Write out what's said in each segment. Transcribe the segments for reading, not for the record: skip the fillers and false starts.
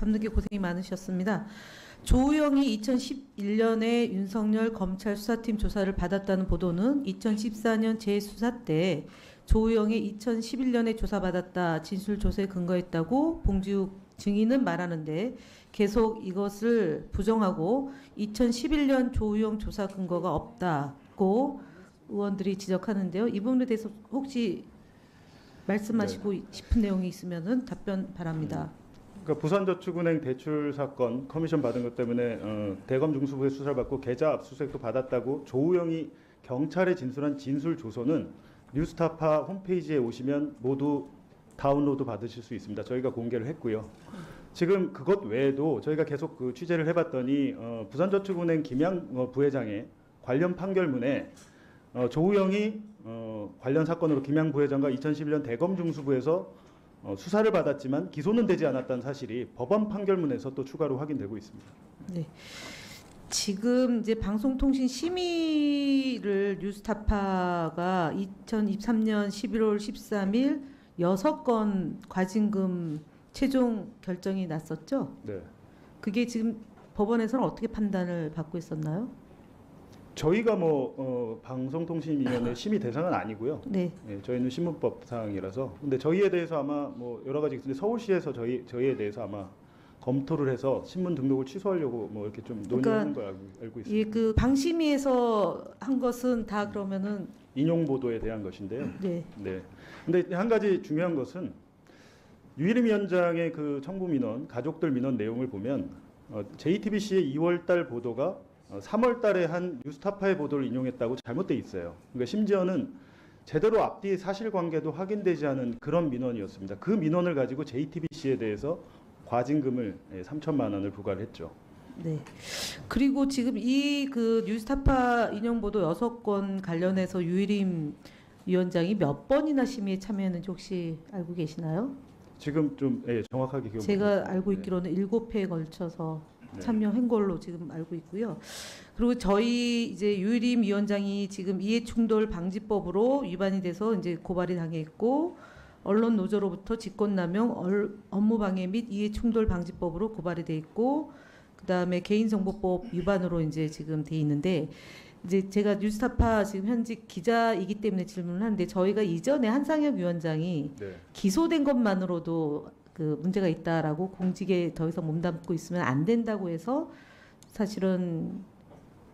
밤늦게 고생이 많으셨습니다. 조우영이 2011년에 윤석열 검찰 수사팀 조사를 받았다는 보도는 2014년 재수사 때 조우영이 2011년에 조사받았다 진술 조사에 근거했다고 봉지욱 증인은 말하는데 계속 이것을 부정하고 2011년 조우영 조사 근거가 없다고 의원들이 지적하는데요. 이 부분에 대해서 혹시 말씀하시고 싶은 내용이 있으면 답변 바랍니다. 그러니까 부산저축은행 대출 사건 커미션 받은 것 때문에 대검 중수부의 수사를 받고 계좌 압수수색도 받았다고 조우영이 경찰에 진술한 진술 조서는 뉴스타파 홈페이지에 오시면 모두 다운로드 받으실 수 있습니다. 저희가 공개를 했고요. 지금 그것 외에도 저희가 계속 그 취재를 해봤더니 부산저축은행 김양 부회장의 관련 판결문에 조우영이 관련 사건으로 김양 부회장과 2011년 대검 중수부에서 수사를 받았지만 기소는 되지 않았다는 사실이 법원 판결문에서 또 추가로 확인되고 있습니다. 네. 지금 이제 방송통신 심의를 뉴스타파가 2023년 11월 13일 6건 과징금 최종 결정이 났었죠? 네. 그게 지금 법원에서는 어떻게 판단을 받고 있었나요? 저희가 방송통신위원회 심의 대상은 아니고요. 네. 예, 저희는 신문법 사항이라서. 근데 저희에 대해서 아마 뭐 여러 가지 있는데 서울시에서 저희에 대해서 아마 검토를 해서 신문 등록을 취소하려고 뭐 이렇게 좀 논의하는 걸 알고 있습니다. 예, 그 방심위에서 한 것은 다 그러면은 인용 보도에 대한 것인데요. 네. 네. 근데 한 가지 중요한 것은 유일임 위원장의 그 청부 민원, 가족들 민원 내용을 보면 JTBC의 2월달 보도가 3월달에 한 뉴스타파의 보도를 인용했다고 잘못돼 있어요. 그러니까 심지어는 제대로 앞뒤 사실관계도 확인되지 않은 그런 민원이었습니다. 그 민원을 가지고 JTBC에 대해서 과징금을 3천만 원을 부과를 했죠. 네. 그리고 지금 이 그 뉴스타파 인용 보도 6건 관련해서 유일임 위원장이 몇 번이나 심의에 참여했는지 혹시 알고 계시나요? 지금 좀 정확하게 기억. 제가 알고 있기로는 7회에 걸쳐서 참여한 걸로 지금 알고 있고요. 그리고 저희 이제 유일임 위원장이 지금 이해충돌 방지법으로 위반이 돼서 이제 고발이 당했고 언론 노조로부터 직권남용, 업무방해 및 이해충돌 방지법으로 고발이 돼 있고 그다음에 개인정보법 위반으로 이제 지금 돼 있는데 이제 제가 뉴스타파 지금 현직 기자이기 때문에 질문을 하는데 저희가 이전에 한상혁 위원장이 기소된 것만으로도 그 문제가 있다라고 공직에 더 이상 몸담고 있으면 안 된다고 해서 사실은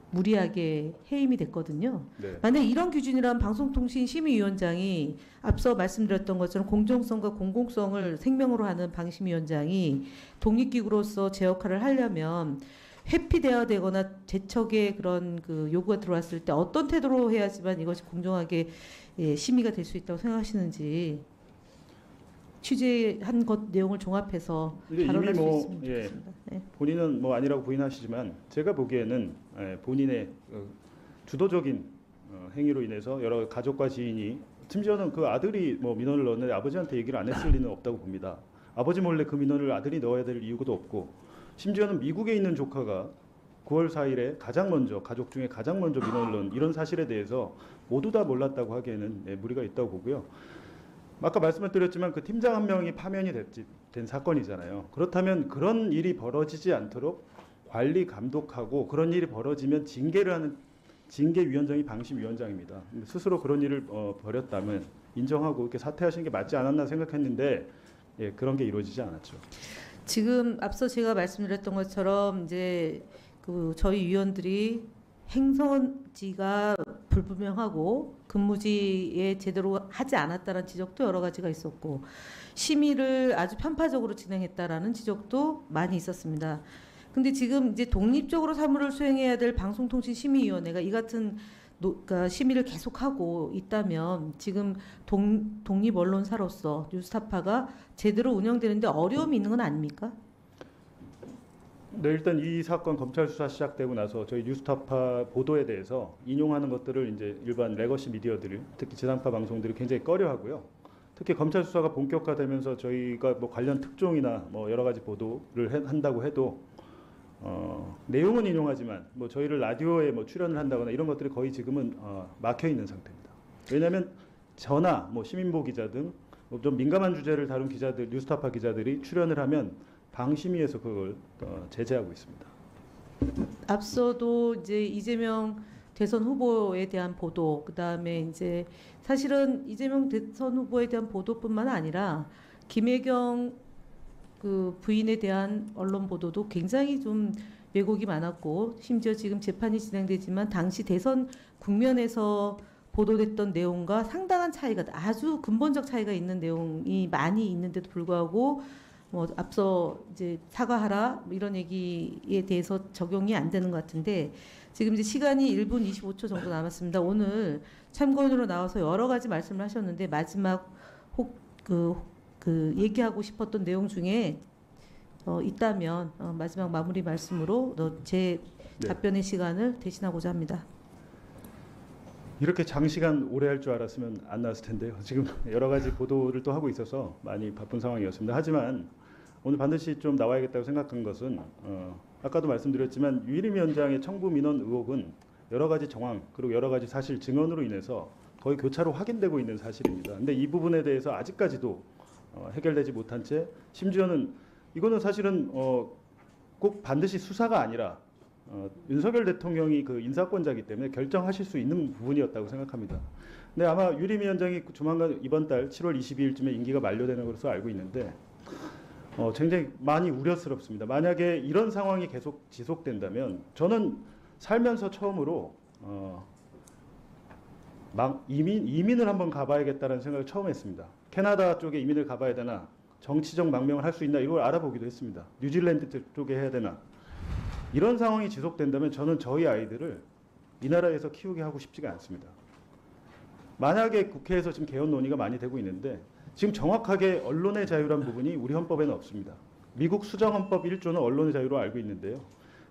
무리하게 해임이 됐거든요. 네. 만약 이런 기준이라면 방송통신심의위원장이 앞서 말씀드렸던 것처럼 공정성과 공공성을 생명으로 하는 방심위원장이 독립기구로서 제 역할을 하려면 회피돼야 되거나 제척의 그런 그 요구가 들어왔을 때 어떤 태도로 해야지만 이것이 공정하게 심의가 될 수 있다고 생각하시는지 취재한 것 내용을 종합해서 발언할 수 있으면 좋겠습니다. 네. 본인은 뭐 아니라고 부인하시지만 제가 보기에는 본인의 주도적인 행위로 인해서 여러 가족과 지인이 심지어는 그 아들이 뭐 민원을 넣었는데 아버지한테 얘기를 안 했을 리는 없다고 봅니다. 아버지 몰래 그 민원을 아들이 넣어야 될 이유도 없고 심지어는 미국에 있는 조카가 9월 4일에 가족 중에 가장 먼저 민원을 넣은 이런 사실에 대해서 모두 다 몰랐다고 하기에는 무리가 있다고 보고요. 아까 말씀을 드렸지만 그 팀장 한 명이 파면이 된 사건이잖아요. 그렇다면 그런 일이 벌어지지 않도록 관리 감독하고 그런 일이 벌어지면 징계를 하는 징계위원장이 방심위원장입니다. 스스로 그런 일을 벌였다면 인정하고 이렇게 사퇴하시는 게 맞지 않았나 생각했는데 그런 게 이루어지지 않았죠. 지금 앞서 제가 말씀드렸던 것처럼 이제 그 저희 위원들이 행선지가 불분명하고 근무지에 제대로 하지 않았다는 지적도 여러 가지가 있었고 심의를 아주 편파적으로 진행했다라는 지적도 많이 있었습니다. 근데 지금 이제 독립적으로 사무를 수행해야 될 방송통신심의위원회가 이 같은 그러니까 심의를 계속하고 있다면 지금 독립 언론사로서 뉴스타파가 제대로 운영되는데 어려움이 있는 건 아닙니까? 네, 일단 이 사건 검찰 수사 시작되고 나서 저희 뉴스타파 보도에 대해서 인용하는 것들을 이제 일반 레거시 미디어들이 특히 지상파 방송들이 굉장히 꺼려하고요. 특히 검찰 수사가 본격화되면서 저희가 뭐 관련 특종이나 뭐 여러 가지 보도를 한다고 해도 내용은 인용하지만 뭐 저희를 라디오에 뭐 출연을 한다거나 이런 것들이 거의 지금은 막혀 있는 상태입니다. 왜냐하면 저나 뭐 시민보 기자 등 좀 민감한 주제를 다룬 기자들, 뉴스타파 기자들이 출연을 하면 방심위에서 그걸 제재하고 있습니다. 앞서도 이제 이재명 대선 후보에 대한 보도, 그다음에 이제 사실은 이재명 대선 후보에 대한 보도뿐만 아니라 김혜경 그 부인에 대한 언론 보도도 굉장히 좀 왜곡이 많았고, 심지어 지금 재판이 진행되지만 당시 대선 국면에서 보도됐던 내용과 상당한 차이가, 아주 근본적 차이가 있는 내용이 많이 있는데도 불구하고 뭐 앞서 이제 사과하라 뭐 이런 얘기에 대해서 적용이 안 되는 것 같은데, 지금 이제 시간이 1분 25초 정도 남았습니다. 오늘 참고인으로 나와서 여러 가지 말씀을 하셨는데 마지막 그 얘기하고 싶었던 내용 중에 있다면 마지막 마무리 말씀으로 제 네. 답변의 시간을 대신하고자 합니다. 이렇게 장시간 오래 할 줄 알았으면 안 나왔을 텐데요. 지금 여러 가지 보도를 또 하고 있어서 많이 바쁜 상황이었습니다. 하지만 오늘 반드시 좀 나와야겠다고 생각한 것은 아까도 말씀드렸지만 유일임 위원장의 청부 민원 의혹은 여러 가지 정황 그리고 여러 가지 사실 증언으로 인해서 거의 교차로 확인되고 있는 사실입니다. 근데 이 부분에 대해서 아직까지도 해결되지 못한 채, 심지어는 이거는 사실은 꼭 반드시 수사가 아니라 윤석열 대통령이 그 인사권자이기 때문에 결정하실 수 있는 부분이었다고 생각합니다. 근데 아마 유림 위원장이 조만간 이번 달 7월 22일쯤에 임기가 만료되는 것으로 알고 있는데 굉장히 많이 우려스럽습니다. 만약에 이런 상황이 계속 지속된다면 저는 살면서 처음으로 이민을 한번 가봐야겠다는 생각을 처음 했습니다. 캐나다 쪽에 이민을 가봐야 되나, 정치적 망명을 할 수 있나, 이걸 알아보기도 했습니다. 뉴질랜드 쪽에 해야 되나. 이런 상황이 지속된다면 저는 저희 아이들을 이 나라에서 키우게 하고 싶지가 않습니다. 만약에 국회에서 지금 개헌 논의가 많이 되고 있는데 지금 정확하게 언론의 자유란 부분이 우리 헌법에는 없습니다. 미국 수정헌법 1조는 언론의 자유로 알고 있는데요.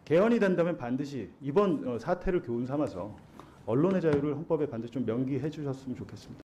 개헌이 된다면 반드시 이번 사태를 교훈 삼아서 언론의 자유를 헌법에 반드시 좀 명기해 주셨으면 좋겠습니다.